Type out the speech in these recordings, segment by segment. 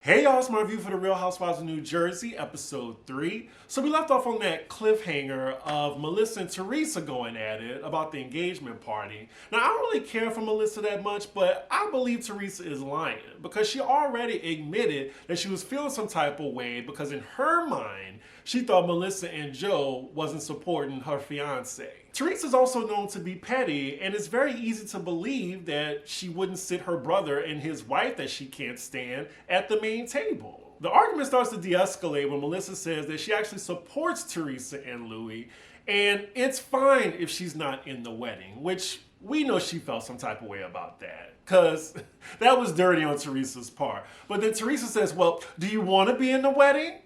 Hey y'all, it's my review for the Real Housewives of New Jersey, episode 3. So we left off on that cliffhanger of Melissa and Teresa going at it about the engagement party. Now I don't really care for Melissa that much, but I believe Teresa is lying because she already admitted that she was feeling some type of way because in her mind, she thought Melissa and Joe wasn't supporting her fiance. Teresa's also known to be petty, and it's very easy to believe that she wouldn't sit her brother and his wife that she can't stand at the main table. The argument starts to de-escalate when Melissa says that she actually supports Teresa and Louie, and it's fine if she's not in the wedding, which we know she felt some type of way about that, because that was dirty on Teresa's part. But then Teresa says, well, do you want to be in the wedding?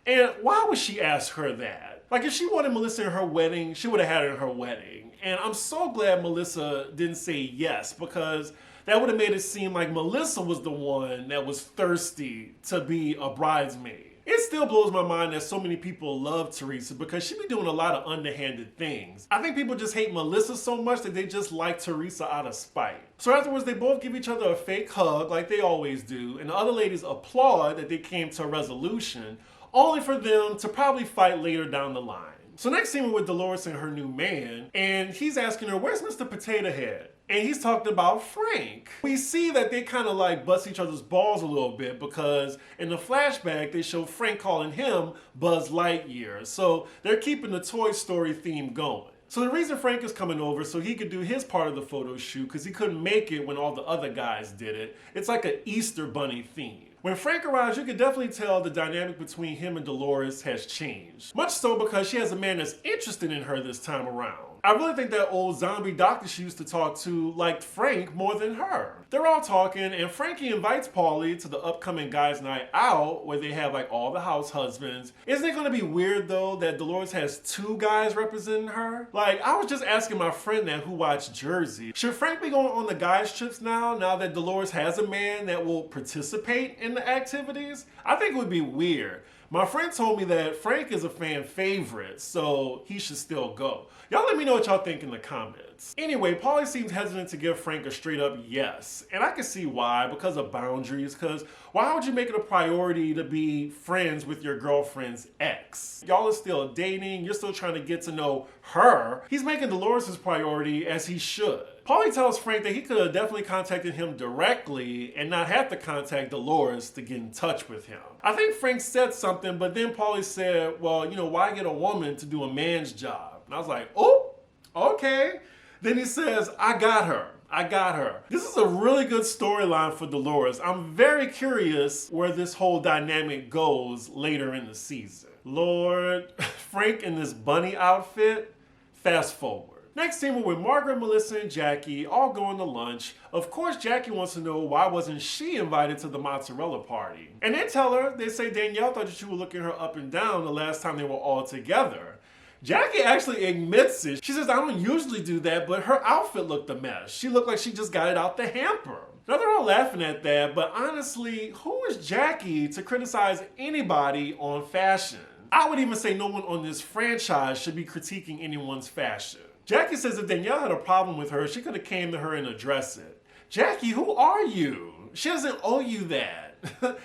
And why would she ask her that? Like, if she wanted Melissa in her wedding, she would have had her in her wedding. And I'm so glad Melissa didn't say yes, because that would have made it seem like Melissa was the one that was thirsty to be a bridesmaid. It still blows my mind that so many people love Teresa because she be doing a lot of underhanded things. I think people just hate Melissa so much that they just like Teresa out of spite. So afterwards, they both give each other a fake hug like they always do, and the other ladies applaud that they came to a resolution, only for them to probably fight later down the line. So next scene we're with Dolores and her new man, and he's asking her, where's Mr. Potato Head? And he's talking about Frank. We see that they kind of like bust each other's balls a little bit because in the flashback, they show Frank calling him Buzz Lightyear. So they're keeping the Toy Story theme going. So the reason Frank is coming over so he could do his part of the photo shoot because he couldn't make it when all the other guys did it. It's like an Easter Bunny theme. When Frank arrives, you can definitely tell the dynamic between him and Dolores has changed. Much so because she has a man that's interested in her this time around. I really think that old zombie doctor she used to talk to liked Frank more than her. They're all talking, and Frankie invites Paulie to the upcoming guys' night out where they have like all the house husbands. Isn't it gonna be weird though that Dolores has two guys representing her? Like, I was just asking my friend that who watched Jersey, should Frank be going on the guys' trips now that Dolores has a man that will participate in the activities? I think it would be weird. My friend told me that Frank is a fan favorite, so he should still go. Y'all let me know what y'all think in the comments. Anyway, Paulie seems hesitant to give Frank a straight up yes. And I can see why, because of boundaries, because why would you make it a priority to be friends with your girlfriend's ex? Y'all are still dating, you're still trying to get to know her. He's making Dolores his priority, as he should. Paulie tells Frank that he could have definitely contacted him directly and not have to contact Dolores to get in touch with him. I think Frank said something, but then Paulie said, well, why get a woman to do a man's job? And I was like, oh, okay. Then he says, I got her. This is a really good storyline for Dolores. I'm very curious where this whole dynamic goes later in the season. Lord, Frank in this bunny outfit, fast forward. Next scene, we're with Margaret, Melissa, and Jackie all going to lunch. Of course, Jackie wants to know why wasn't she invited to the mozzarella party. And they tell her, they say Danielle thought that you were looking her up and down the last time they were all together. Jackie actually admits it. She says, I don't usually do that, but her outfit looked a mess. She looked like she just got it out the hamper. Now they're all laughing at that, but honestly, who is Jackie to criticize anybody on fashion? I would even say no one on this franchise should be critiquing anyone's fashion. Jackie says if Danielle had a problem with her, she could have came to her and addressed it. Jackie, who are you? She doesn't owe you that.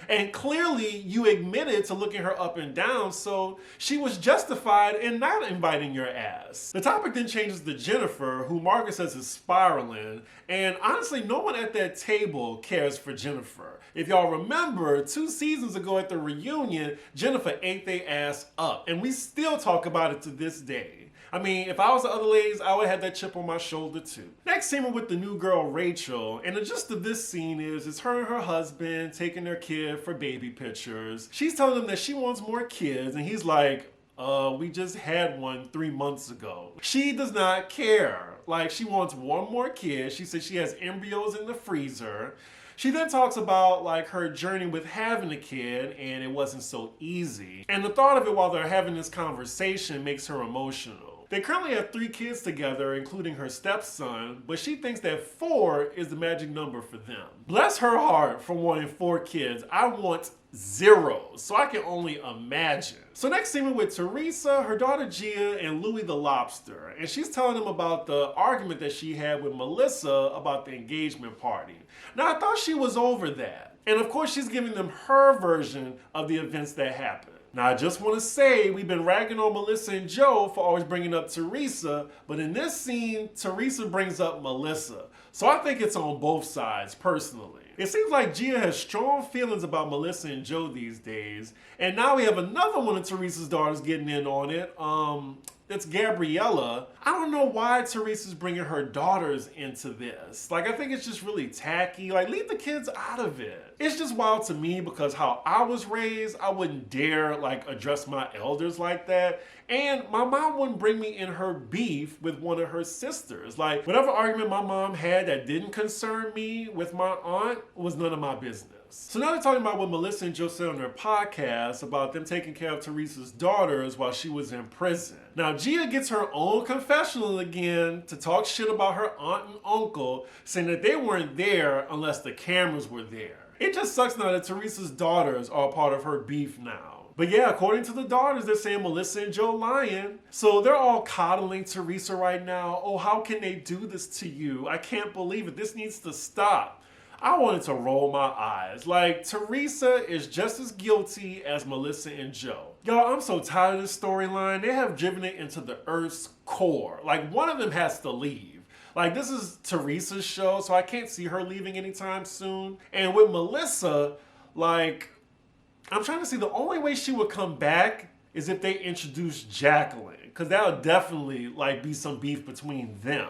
And clearly you admitted to looking her up and down, so she was justified in not inviting your ass. The topic then changes to Jennifer, who Margaret says is spiraling, and honestly no one at that table cares for Jennifer. If y'all remember, 2 seasons ago at the reunion, Jennifer ate their ass up, and we still talk about it to this day. I mean, if I was the other ladies, I would have that chip on my shoulder too. Next scene, we're with the new girl, Rachel, and the gist of this scene is it's her and her husband taking their kid for baby pictures. She's telling him that she wants more kids, and he's like, we just had one 3 months ago. She does not care. Like, she wants one more kid. She says she has embryos in the freezer. She then talks about like her journey with having a kid and it wasn't so easy. And the thought of it while they're having this conversation makes her emotional. They currently have 3 kids together, including her stepson, but she thinks that 4 is the magic number for them. Bless her heart for wanting 4 kids. I want 0, so I can only imagine. So next scene we're with Teresa, her daughter Gia, and Louie the Lobster. And she's telling them about the argument that she had with Melissa about the engagement party. Now I thought she was over that. And of course, she's giving them her version of the events that happened. Now, I just want to say we've been ragging on Melissa and Joe for always bringing up Teresa, but in this scene, Teresa brings up Melissa. So I think it's on both sides, personally. It seems like Gia has strong feelings about Melissa and Joe these days, and now we have another one of Teresa's daughters getting in on it. It's Gabriella. I don't know why Teresa's bringing her daughters into this. Like, I think it's just really tacky. Like, leave the kids out of it. It's just wild to me because how I was raised, I wouldn't dare, like, address my elders like that. And my mom wouldn't bring me in her beef with one of her sisters. Like, whatever argument my mom had that didn't concern me with my aunt was none of my business. So now they're talking about what Melissa and Joe said on their podcast about them taking care of Teresa's daughters while she was in prison. Now, Gia gets her own confessional again to talk shit about her aunt and uncle, saying that they weren't there unless the cameras were there. It just sucks now that Teresa's daughters are a part of her beef now. But yeah, according to the daughters, they're saying Melissa and Joe lying. So they're all coddling Teresa right now. Oh, how can they do this to you? I can't believe it. This needs to stop. I wanted to roll my eyes. Like, Teresa is just as guilty as Melissa and Joe. Y'all, I'm so tired of this storyline. They have driven it into the earth's core. Like, one of them has to leave. Like, this is Teresa's show, so I can't see her leaving anytime soon. And with Melissa, like, I'm trying to see the only way she would come back is if they introduce Jacqueline. Because that'll definitely, like, be some beef between them.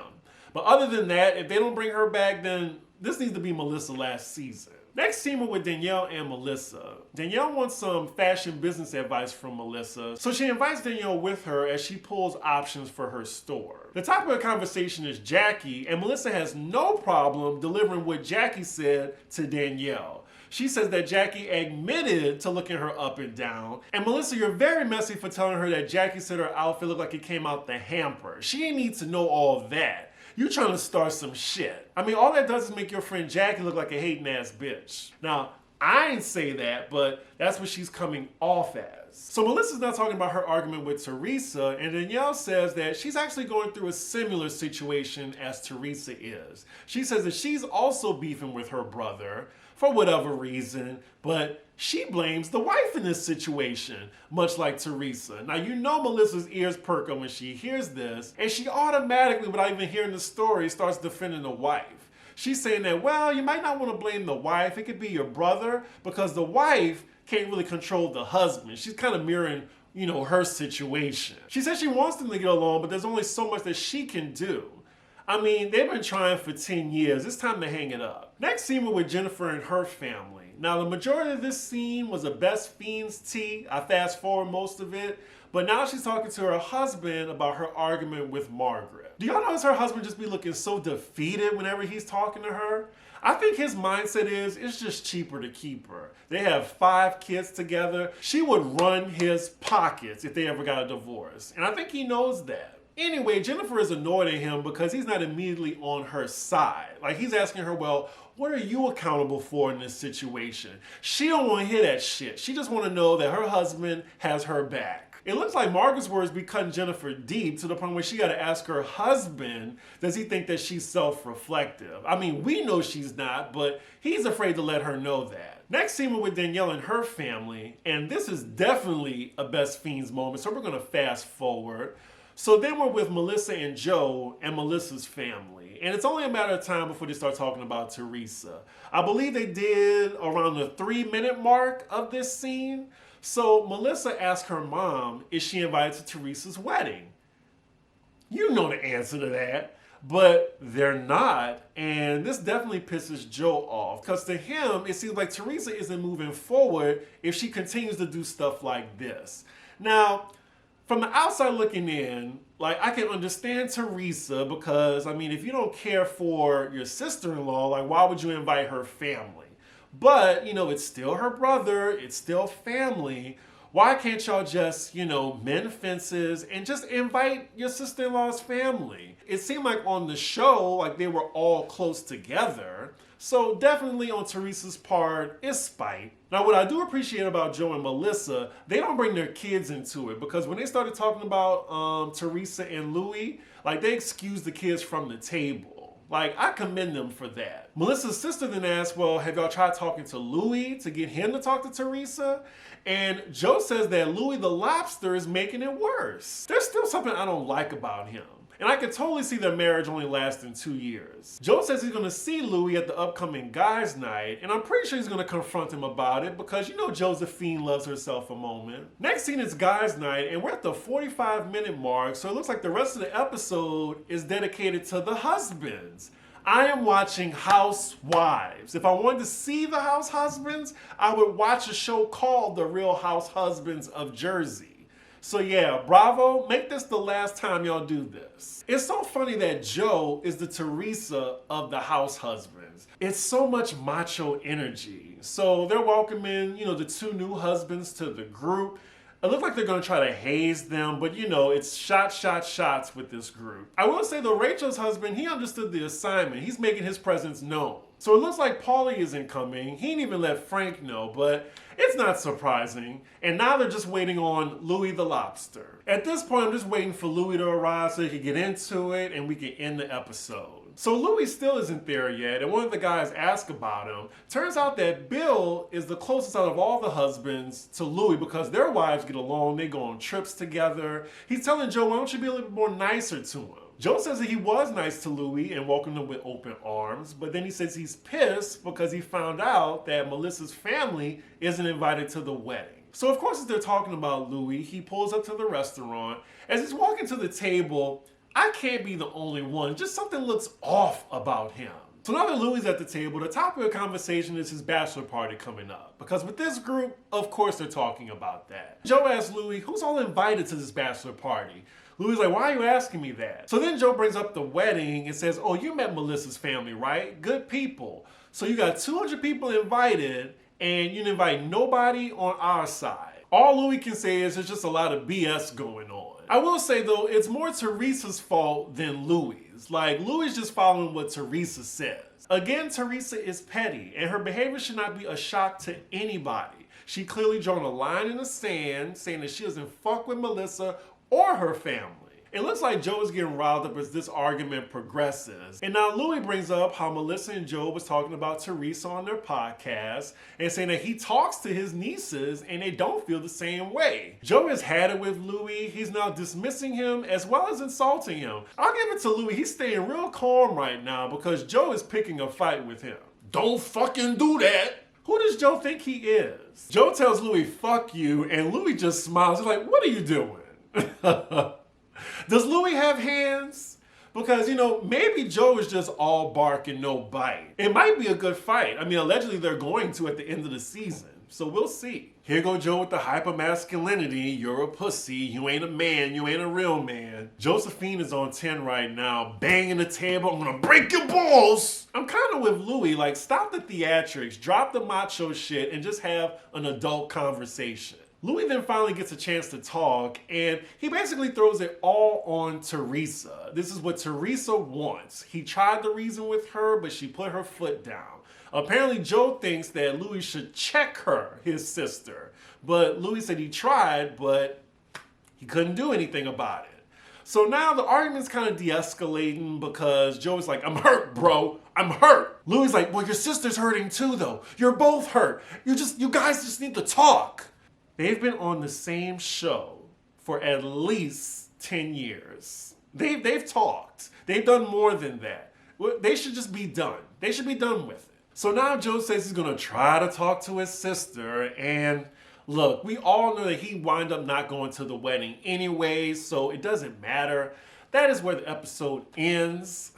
But other than that, if they don't bring her back, then this needs to be Melissa last season. Next scene, we're with Danielle and Melissa. Danielle wants some fashion business advice from Melissa, so she invites Danielle with her as she pulls options for her store. The topic of the conversation is Jackie, and Melissa has no problem delivering what Jackie said to Danielle. She says that Jackie admitted to looking her up and down. And Melissa, you're very messy for telling her that Jackie said her outfit looked like it came out the hamper. She didn't need to know all that. You trying to start some shit. I mean, all that does is make your friend Jackie look like a hating ass bitch. Now, I ain't say that, but that's what she's coming off as. So Melissa's not talking about her argument with Teresa, and Danielle says that she's actually going through a similar situation as Teresa is. She says that she's also beefing with her brother for whatever reason, but she blames the wife in this situation, much like Teresa. Now, you know Melissa's ears perk up when she hears this, and she automatically, without even hearing the story, starts defending the wife. She's saying that, well, you might not want to blame the wife. It could be your brother, because the wife can't really control the husband. She's kind of mirroring, you know, her situation. She says she wants them to get along, but there's only so much that she can do. I mean, they've been trying for 10 years. It's time to hang it up. Next scene, we're with Jennifer and her family. Now, the majority of this scene was a best fiends tea. I fast forward most of it. But now she's talking to her husband about her argument with Margaret. Do y'all notice her husband just be looking so defeated whenever he's talking to her? I think his mindset is, it's just cheaper to keep her. They have 5 kids together. She would run his pockets if they ever got a divorce. And I think he knows that. Anyway, Jennifer is annoyed at him because he's not immediately on her side. Like, he's asking her, well, what are you accountable for in this situation? She don't want to hear that shit. She just want to know that her husband has her back. It looks like Margaret's words be cutting Jennifer deep to the point where she got to ask her husband, does he think that she's self-reflective? I mean, we know she's not, but he's afraid to let her know that. Next scene, we're with Danielle and her family, and this is definitely a best fiends moment, so we're going to fast forward. So then we're with Melissa and Joe and Melissa's family. And it's only a matter of time before they start talking about Teresa. I believe they did around the 3-minute mark of this scene. So Melissa asked her mom, is she invited to Teresa's wedding? You know the answer to that. But they're not. And this definitely pisses Joe off. Because to him, it seems like Teresa isn't moving forward if she continues to do stuff like this. Now, from the outside looking in, like, I can understand Teresa because, I mean, if you don't care for your sister-in-law, like, why would you invite her family? But, you know, it's still her brother, it's still family. Why can't y'all just, you know, mend fences and just invite your sister-in-law's family? It seemed like on the show, like, they were all close together. So definitely on Teresa's part, it's spite. Now, what I do appreciate about Joe and Melissa, they don't bring their kids into it, because when they started talking about Teresa and Louie, like, they excused the kids from the table. Like, I commend them for that. Melissa's sister then asked, well, have y'all tried talking to Louie to get him to talk to Teresa? And Joe says that Louie the Lobster is making it worse. There's still something I don't like about him. And I could totally see their marriage only lasting 2 years. Joe says he's gonna see Louie at the upcoming guys' night, and I'm pretty sure he's gonna confront him about it because you know Josephine loves herself a moment. Next scene is guys' night, and we're at the 45-minute mark, so it looks like the rest of the episode is dedicated to the husbands. I am watching Housewives. If I wanted to see the house husbands, I would watch a show called The Real House Husbands of Jersey. So yeah, bravo, make this the last time y'all do this. It's so funny that Joe is the Teresa of the house husbands. It's so much macho energy. So they're welcoming, the 2 new husbands to the group. It looks like they're gonna try to haze them, but it's shots with this group. I will say though, Rachel's husband, he understood the assignment. He's making his presence known. So it looks like Paulie isn't coming. He didn't even let Frank know, but it's not surprising. And now they're just waiting on Louie the Lobster. At this point, I'm just waiting for Louie to arrive so he can get into it and we can end the episode. So Louie still isn't there yet, and one of the guys asked about him. Turns out that Bill is the closest out of all the husbands to Louie because their wives get along, they go on trips together. He's telling Joe, why don't you be a little bit more nicer to him? Joe says that he was nice to Louie and welcomed him with open arms, but then he says he's pissed because he found out that Melissa's family isn't invited to the wedding. So of course, as they're talking about Louie, he pulls up to the restaurant. As he's walking to the table, I can't be the only one. Just something looks off about him. So now that Louie's at the table, the topic of conversation is his bachelor party coming up. Because with this group, of course they're talking about that. Joe asks Louie, who's all invited to this bachelor party? Louie's like, why are you asking me that? So then Joe brings up the wedding and says, oh, you met Melissa's family, right? Good people. So you got 200 people invited and you didn't invite nobody on our side. All Louie can say is there's just a lot of BS going on. I will say though, it's more Teresa's fault than Louie's. Like, Louie's just following what Teresa says. Again, Teresa is petty and her behavior should not be a shock to anybody. She clearly drawn a line in the sand saying that she doesn't fuck with Melissa or her family. It looks like Joe is getting riled up as this argument progresses. And now Louie brings up how Melissa and Joe was talking about Teresa on their podcast and saying that he talks to his nieces and they don't feel the same way. Joe has had it with Louie. He's now dismissing him as well as insulting him. I'll give it to Louie. He's staying real calm right now because Joe is picking a fight with him. Don't fucking do that. Who does Joe think he is? Joe tells Louie, fuck you, and Louie just smiles. He's like, what are you doing? Does Louie have hands? Because, maybe Joe is just all bark and no bite. It might be a good fight. I mean, allegedly they're going to at the end of the season. So we'll see. Here go Joe with the hypermasculinity. You're a pussy. You ain't a man. You ain't a real man. Josephine is on 10 right now, banging the table. I'm gonna break your balls. I'm kind of with Louie. Like, stop the theatrics, drop the macho shit, and just have an adult conversation. Louie then finally gets a chance to talk, and he basically throws it all on Teresa. This is what Teresa wants. He tried to reason with her, but she put her foot down. Apparently, Joe thinks that Louie should check her, his sister. But Louie said he tried, but he couldn't do anything about it. So now the argument's kind of de-escalating because Joe is like, I'm hurt, bro. I'm hurt. Louie's like, well, your sister's hurting too, though. You're both hurt. You guys just need to talk. They've been on the same show for at least 10 years. They've talked. They've done more than that. They should just be done. They should be done with it. So now Joe says he's gonna try to talk to his sister, and look, we all know that he wound up not going to the wedding anyway, so it doesn't matter. That is where the episode ends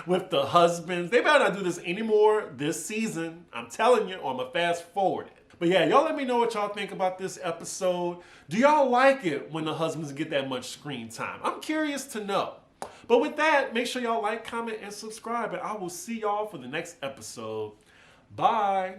with the husbands. They better not do this anymore this season. I'm telling you, or I'm gonna fast forward it. But yeah, y'all let me know what y'all think about this episode. Do y'all like it when the husbands get that much screen time? I'm curious to know. But with that, make sure y'all like, comment, and subscribe, and I will see y'all for the next episode. Bye.